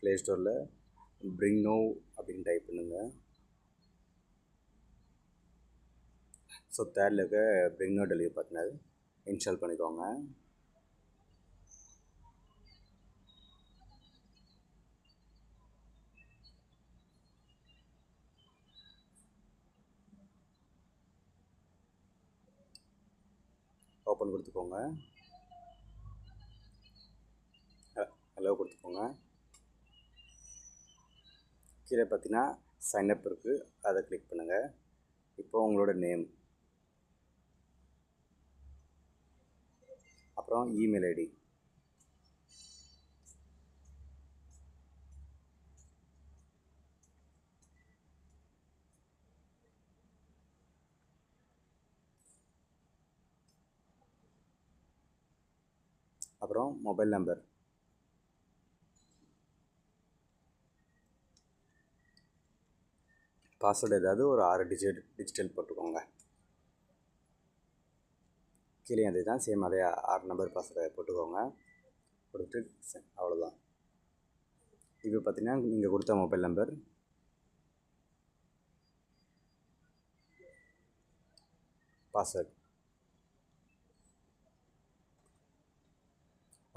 Play ஸ்டோரில் bring no அப்படின்னு type பண்ணுங்கள். ஸோ தேர்டில் இருக்க bring no delivery partner install பண்ணிக்கோங்க. ஓப்பன் கொடுத்துக்கோங்க. ஹலோ கொடுத்துக்கோங்க. கீழே பார்த்தீங்கன்னா சைன்அப் இருக்குது, அதை கிளிக் பண்ணுங்கள். இப்போ உங்களோட நேம், அப்புறம் இமெயில் ஐடி, அப்புறம் மொபைல் நம்பர், பாஸ்வேர்டு ஏதாவது ஒரு 6 டிஜிட்டல் போட்டுக்கோங்க. கீழே அதே தான், சேம் அதே 6 நம்பர் பாஸ்வேர்டை போட்டுக்கோங்க. கொடுத்துட்டு அவ்வளோதான். இப்போ பார்த்தீங்கன்னா நீங்கள் கொடுத்த மொபைல் நம்பர், பாஸ்வேர்ட்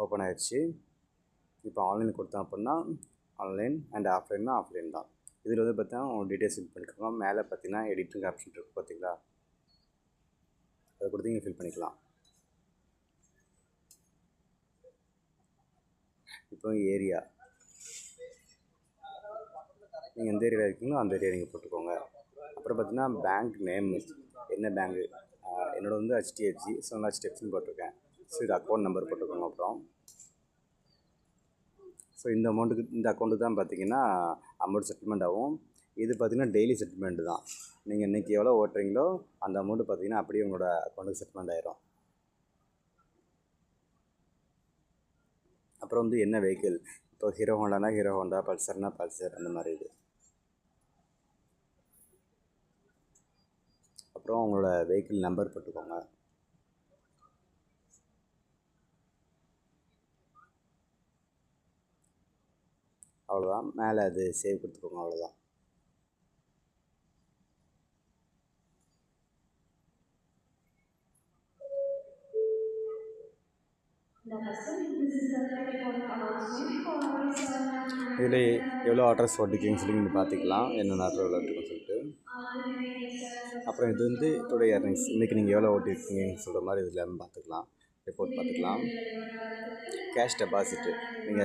ஓப்பன் ஆகிடுச்சு. இப்போ ஆன்லைன் கொடுத்தோம் அப்படின்னா ஆன்லைன், அண்ட் ஆஃப்லைன்னா ஆஃப்லைன் தான். இதில் வந்து பார்த்தீங்கன்னா உங்கள் டீட்டெயில்ஸ் ஃபில் பண்ணிக்கோங்க. மேலே பார்த்தீங்கன்னா எடிட்டிங் ஆப்ஷன் இருக்குது பார்த்தீங்களா, அதை கொடுத்து நீங்கள் ஃபில் பண்ணிக்கலாம். இப்போ ஏரியா, நீங்கள் எந்த ஏரியாவில் இருக்கீங்களோ அந்த ஏரியா நீங்கள் போட்டுக்கோங்க. அப்புறம் பார்த்தீங்கன்னா பேங்க் நேம், என்ன பேங்கு, என்னோடய வந்து HDFC, ஸோ நான் HDFCன்னு போட்டிருக்கேன். ஸோ இது அக்கௌண்ட் நம்பர் போட்டுக்கோங்க. அப்புறம் ஸோ இந்த அக்கௌண்ட்டுக்கு தான் பார்த்தீங்கன்னா அமௌண்ட் செட்டில்மெண்ட் ஆகும். இது பார்த்தீங்கன்னா டெய்லி செட்டில்மெண்ட்டு தான். நீங்கள் இன்றைக்கி எவ்வளோ ஓட்டுறீங்களோ அந்த அமௌண்ட்டு பார்த்தீங்கன்னா அப்படியே உங்களோட அக்கௌண்ட்டுக்கு செட்டில்மெண்ட் ஆயிரும். அப்புறம் வந்து என்ன வெஹிக்கிள், இப்போ ஹீரோ ஹோண்டானா ஹீரோ ஹோண்டா, பல்சர்னா பல்சர், அந்த மாதிரி இது. அப்புறம் உங்களோட வெஹிக்கிள் நம்பர் போட்டுக்கோங்க. அவ்வளோதான். மேலே அது சேவ் கொடுத்துக்கோங்க. அவ்வளோதான். இதில் எவ்வளோ அட்ரஸ் ஓட்டிருக்கீங்கன்னு சொல்லி நீங்கள் பார்த்துக்கலாம், என்னென்ன அட்ரஸ் எவ்வளோ இருக்குன்னு சொல்லிட்டு. அப்புறம் இது வந்து டுடே earnings, இன்றைக்கி நீங்கள் எவ்வளோ ஓட்டிருக்கீங்கன்னு சொல்கிற மாதிரி இதில் பார்த்துக்கலாம், ரிப்போர்ட் பார்த்துக்கலாம். கேஷ் டெபாசிட்டு, நீங்கள்